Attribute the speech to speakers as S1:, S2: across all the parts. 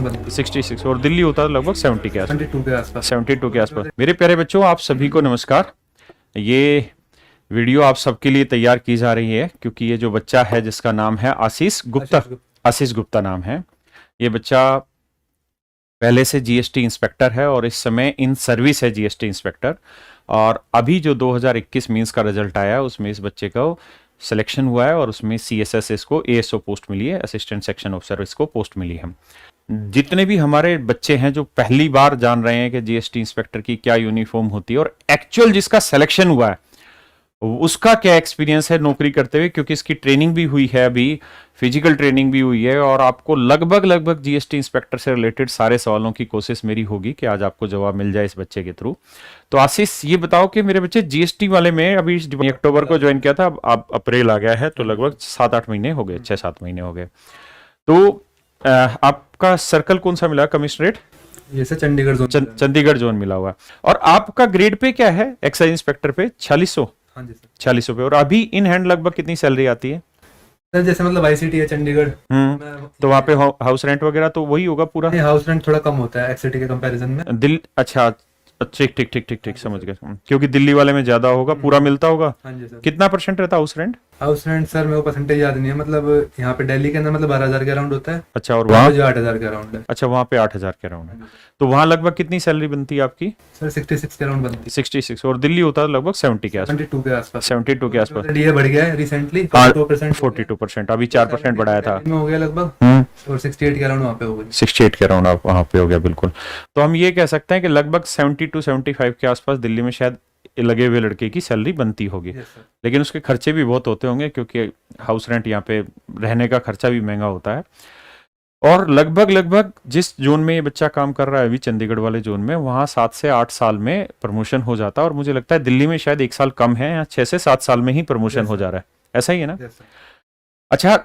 S1: Around बनती है।
S2: 66 और दिल्ली होता है लगभग 70 के आसपास,
S1: 72 के आसपास।
S2: 72 के आसपास। मेरे प्यारे बच्चों, आप सभी को नमस्कार। ये वीडियो आप सबके लिए तैयार की जा रही है क्योंकि ये जो बच्चा है जिसका नाम है आशीष गुप्ता नाम है, ये बच्चा पहले से जीएसटी इंस्पेक्टर है और इस समय इन सर्विस है जीएसटी इंस्पेक्टर। और अभी जो 2021 मींस का रिजल्ट आया उसमें इस बच्चे का सिलेक्शन हुआ है और उसमें सीएसएस को एएसओ पोस्ट मिली है, असिस्टेंट सेक्शन ऑफिसर इसको पोस्ट मिली है। जितने भी हमारे बच्चे हैं जो पहली बार जान रहे हैं कि जीएसटी इंस्पेक्टर की क्या यूनिफॉर्म होती है और एक्चुअल जिसका सिलेक्शन हुआ है उसका क्या एक्सपीरियंस है नौकरी करते हुए, क्योंकि इसकी ट्रेनिंग भी हुई है, अभी फिजिकल ट्रेनिंग भी हुई है और आपको लगभग जीएसटी इंस्पेक्टर से रिलेटेड सारे सवालों की कोशिश मेरी होगी कि आज आपको जवाब मिल जाए इस बच्चे के थ्रू। तो आशीष, ये बताओ कि मेरे बच्चे जीएसटी वाले में अभी अक्टूबर को ज्वाइन किया था, अब अप्रैल आ गया है तो लगभग 7-8 महीने हो गए, 6-7 महीने हो गए। तो आपका सर्कल कौन सा मिला? कमिश्नरेट
S1: ये से चंडीगढ़ जोन,
S2: चंडीगढ़ जोन मिला हुआ है। और आपका ग्रेड पे क्या है एक्साइज इंस्पेक्टर पे? 4600।
S1: हाँ जी सर,
S2: 4600 पे। और अभी इन हैंड लगभग कितनी सैलरी आती है
S1: सर? जैसे मतलब आईसीटी है चंडीगढ़,
S2: तो वहाँ पे हाउस रेंट वगैरह तो वही होगा पूरा?
S1: हाउस रेंट थोड़ा कम होता है एक्ससिटी के कंपैरिजन में।
S2: अच्छा, ठीक समझ गया, क्योंकि दिल्ली वाले में ज्यादा होगा, पूरा मिलता होगा।
S1: हाँ जी सर।
S2: कितना % रहता है house rent?
S1: House rent sir मेरे को परसेंटेज याद नहीं है, मतलब यहाँ पे दिल्ली के अंदर मतलब 12,000 के अराउंड होता है।
S2: अच्छा, और वहाँ?
S1: जो 8,000 के अराउंड है।
S2: अच्छा, वहाँ पे 8,000 के अराउंड है। तो वहाँ लगभग कितनी सैलरी बनती है आपकी?
S1: सर 66 के अराउंड बनती है।
S2: 66। और दिल्ली होता है लगभग 70 के आसपास,
S1: 72 के आसपास।
S2: 72 के आसपास।
S1: डीए बढ़ गया है रिसेंटली,
S2: 42%, अभी 4% बढ़ाया था।
S1: हो गया लगभग, और 68 के अराउंड वहाँ पे हो गई।
S2: 68 के अराउंड आप वहाँ पे हो गया, बिल्कुल। तो हम ये कह सकते हैं कि लगभग 70-75 के आसपास दिल्ली में शायद लगे हुए लड़के की सैलरी बनती होगी। लेकिन उसके खर्चे भी बहुत होते होंगे क्योंकि हाउस रेंट, यहाँ पे रहने का खर्चा भी महंगा होता है। और लगभग जिस जोन में ये बच्चा काम कर रहा है अभी, चंडीगढ़ वाले जोन में, वहाँ 7 से 8 साल में प्रमोशन हो जाता है। और मुझे लगता है दिल्ली में शायद 1 साल कम है, यहाँ 6 से 7 साल में ही प्रमोशन हो जा रहा है। ऐसा ही है ना? अच्छा,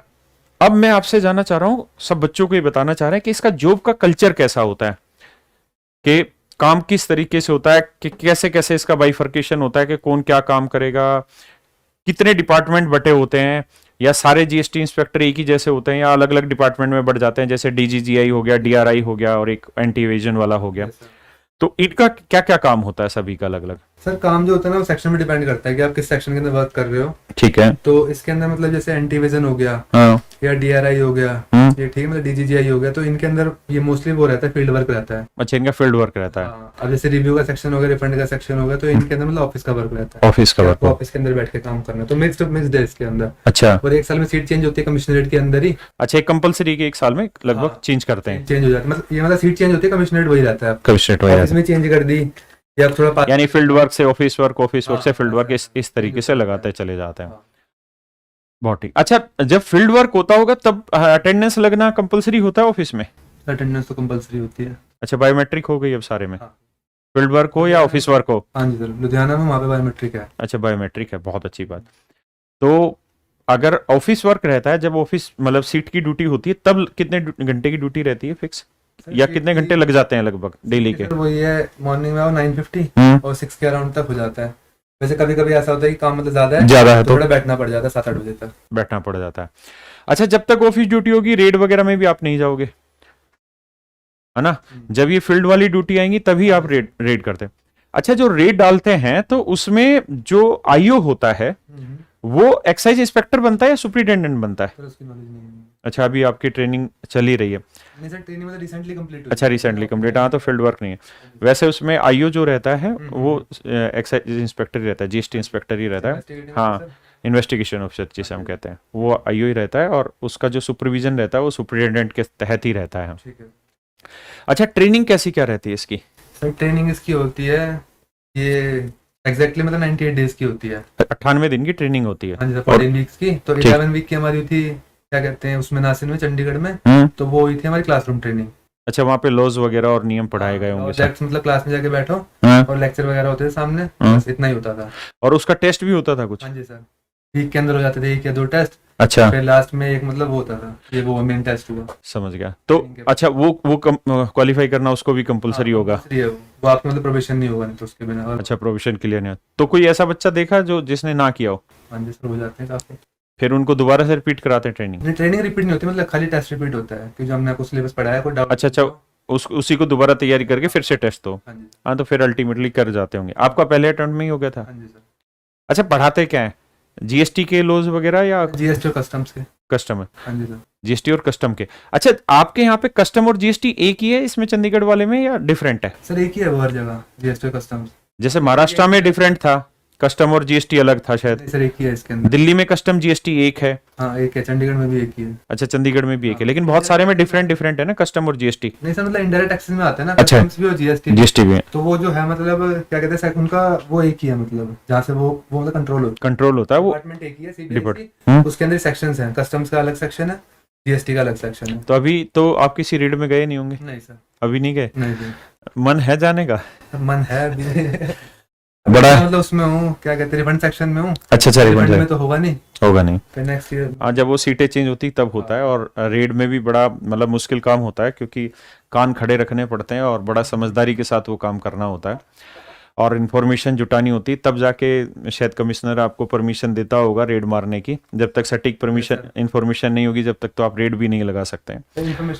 S2: अब मैं आपसे जानना चाह रहा हूँ, सब बच्चों को ये बताना चाह रहे हैं कि इसका जॉब का कल्चर कैसा होता है, कि काम किस तरीके से होता है, कि कैसे कैसे इसका बाइफर्केशन होता है, कि कौन क्या काम करेगा, कितने डिपार्टमेंट बटे होते हैं, या सारे जीएसटी इंस्पेक्टर एक ही जैसे होते हैं, या अलग अलग डिपार्टमेंट में बढ़ जाते हैं, जैसे डीजीजीआई हो गया, डीआरआई हो गया और एक एंटी इवेजन वाला हो गया। तो इनका क्या क्या काम होता है सभी का अलग अलग?
S1: सर काम जो होता है ना वो सेक्शन में डिपेंड करता है कि आप किस सेक्शन के अंदर वर्क कर रहे हो।
S2: ठीक है।
S1: तो इसके अंदर मतलब जैसे एंटी विजन हो गया, या डीआरआई हो गया, ये ठीक है, मतलब डीजीजीआई हो गया, तो इनके अंदर ये मोस्टली वो रहता है, फील्ड वर्क रहता है।
S2: अच्छा, इनका फील्ड वर्क रहता है।
S1: अब जैसे रिव्यू का सेक्शन हो गया, रिफंड का सेक्शन हो गया, तो इनके अंदर मतलब ऑफिस का वर्क रहता है।
S2: ऑफिस का वर्क,
S1: ऑफिस के अंदर बैठ के काम करना, तो मिक्स्ड है इसके अंदर।
S2: अच्छा।
S1: और 1 साल में सीट चेंज होती है कमिश्नरेट के अंदर ही।
S2: अच्छा, एक कंपलसरी के 1 साल में लगभग चेंज करते हैं,
S1: चेंज हो जाता है, मतलब ये मतलब सीट चेंज होती है, कमिश्नरेट वही रहता है,
S2: कमिश्नरेट वही
S1: ऑफिस में चेंज कर दी या थोड़ा,
S2: यानी फील्ड वर्क से ऑफिस वर्क, ऑफिस वर्क से फील्ड वर्क, इस तरीके से लगाते चले जाते हैं। बहुत ठीक। अच्छा, जब फील्ड वर्क होता होगा तब अटेंडेंस लगना कंपलसरी होता है ऑफिस में?
S1: अटेंडेंस तो कंपलसरी होती है।
S2: अच्छा, बायोमेट्रिक हो गई अब सारे में, फील्ड वर्क हो या ऑफिस वर्क हो?
S1: हाँ जी सर, लुधियाना में वहाँ पे बायोमेट्रिक है।
S2: अच्छा, बायोमेट्रिक है, बहुत अच्छी बात। तो अगर ऑफिस वर्क रहता है, जब ऑफिस मतलब सीट की ड्यूटी होती है, तब कितने घंटे की ड्यूटी रहती है फिक्स, या कितने घंटे लग जाते हैं लगभग डेली के?
S1: वो ये मॉर्निंग में आओ 9:50 और 6 के अराउंड तक हो जाता है। वैसे कभी कभी ऐसा होता है कि काम मतलब ज्यादा है तो थोड़ा बैठना पड़ जाता है, 7-8 बजे तक
S2: बैठना पड़ जाता है। अच्छा, जब तक ऑफिस ड्यूटी होगी रेड वगैरह में भी आप नहीं जाओगे, है ना? जब ये फील्ड वाली ड्यूटी आएंगी तभी आप रेड करते हैं। अच्छा, जो रेड डालते हैं तो उसमें जो आईओ होता है वो एक्साइज इंस्पेक्टर बनता है या सुपरिटेंडेंट बनता है?
S1: उसकी नॉलेज नहीं है।
S2: अच्छा, अभी आपकी ट्रेनिंग चल ही रही है?
S1: नहीं सर, ट्रेनिंग मतलब रिसेंटली कंप्लीट हुई।
S2: अच्छा, रिसेंटली कंप्लीट। हाँ, तो फील्ड वर्क नहीं है। वैसे उसमें आईओ जो रहता है वो एक्साइज इंस्पेक्टर ही रहता है, जीएसटी इंस्पेक्टर ही रहता है। हाँ, इन्वेस्टिगेशन ऑफिसर जिसे हम कहते हैं, वो आईओ ही रहता है और उसका जो सुपरविजन रहता है वो सुपरिटेंडेंट के तहत ही रहता है। अच्छा, ट्रेनिंग कैसी क्या रहती है इसकी?
S1: सर ट्रेनिंग इसकी होती है, ये एग्जैक्टली मतलब 98 डेज की होती है।
S2: 98 दिन की ट्रेनिंग होती है?
S1: हाँ जी सर, 14 वीक्स की। तो 11 वीक की हमारी थी, क्या कहते हैं उसमें, नासिर में, चंडीगढ़ में। तो वो हुई थी हमारी क्लासरूम ट्रेनिंग।
S2: अच्छा, वहाँ पे लॉज वगैरह और नियम पढ़ाए गए होंगे?
S1: मतलब क्लास में जाके बैठो और लेक्चर वगैरह होते थे सामने, बस इतना ही होता था।
S2: और उसका टेस्ट भी होता था कुछ?
S1: हाँ जी सर, वीक के अंदर हो जाते थे 1 या 2 टेस्ट।
S2: अच्छा,
S1: फिर लास्ट में एक मतलब वो होता था, ये वो मेन टेस्ट हुआ।
S2: समझ गया। तो अच्छा, वो क्वालिफाई करना उसको भी कंपलसरी होगा?
S1: वो आपका मतलब प्रोबेशन नहीं होगा नहीं तो उसके बिना।
S2: अच्छा, प्रोविजन क्लियर नहीं। तो कोई ऐसा बच्चा देखा जो जिसने ना किया हो?
S1: हाँ जी सर, हो जाते हैं काफी।
S2: फिर उनको दोबारा से रिपीट कराते हैं ट्रेनिंग?
S1: ट्रेनिंग रिपीट नहीं होती, मतलब खाली टेस्ट रिपीट होता है कि जो हमने आपको सिलेबस पढ़ाया कोई डाउट।
S2: अच्छा, उसी को दोबारा तैयारी करके फिर से टेस्ट दो।
S1: हाँ जी
S2: हाँ, तो फिर अल्टीमेटली कर जाते होंगे। आपका पहले अटेम्प्ट में ही हो गया था?
S1: हाँ जी सर।
S2: अच्छा, पढ़ाते क्या है? जीएसटी के लॉज वगैरह या
S1: जीएसटी और कस्टम्स के।
S2: कस्टम?
S1: हाँ जी सर।
S2: जीएसटी और कस्टम के। अच्छा, आपके यहाँ पे कस्टम और जीएसटी एक ही है इसमें चंडीगढ़ वाले में या डिफरेंट है?
S1: सर एक ही है वो हर जगह, जीएसटी और कस्टम्स।
S2: जैसे महाराष्ट्र में डिफरेंट था, कस्टम और जीएसटी अलग था शायद।
S1: सर एक ही है इसके अंदर।
S2: दिल्ली में कस्टम जीएसटी एक है।
S1: हाँ एक है, चंडीगढ़ में भी एक ही है।
S2: अच्छा, चंडीगढ़ में भी एक है, लेकिन बहुत सारे में डिफरेंट है ना कस्टम और जीएसटी।
S1: नहीं सर, मतलब इनडायरेक्ट टैक्सेस में आते हैं ना,
S2: अच्छा।
S1: कस्टम्स भी और जीएसटी
S2: जीएसटी भी
S1: तो वो जो है मतलब क्या कहते हैं उनका वो एक ही है, मतलब जहाँ से वो मतलब
S2: कंट्रोल होता है वो
S1: डिपार्टमेंट एक ही है, सीबीएसई।
S2: डिपार्ट।
S1: उसके अंदर सेक्शंस हैं, कस्टम्स का अलग सेक्शन है, जीएसटी का अलग सेक्शन है।
S2: तो अभी तो आप किसी रेड में गए नहीं होंगे?
S1: नहीं सर।
S2: अभी नहीं गए?
S1: नहीं सर।
S2: मन है जाने का?
S1: मन है अभी
S2: बड़ा
S1: मतलब उसमें हूँ, क्या कहते हैं, रिफंड सेक्शन में हूँ।
S2: अच्छा,
S1: रिफंड में तो होगा नहीं।
S2: होगा नहीं।
S1: फिर नेक्स्ट ईयर।
S2: हाँ, जब वो सीटें चेंज होती तब होता है। और रेड में भी बड़ा मतलब मुश्किल काम होता है, क्योंकि कान खड़े रखने पड़ते हैं और बड़ा समझदारी के साथ वो काम करना होता है और इन्फॉर्मेशन जुटानी होती है, तब जाके शायद कमिश्नर आपको परमिशन देता होगा रेड मारने की। जब तक सटीक परमिशन इन्फॉर्मेशन नहीं होगी, जब तक तो आप रेड भी नहीं लगा सकते हैं।
S1: इन्फॉर्मेशन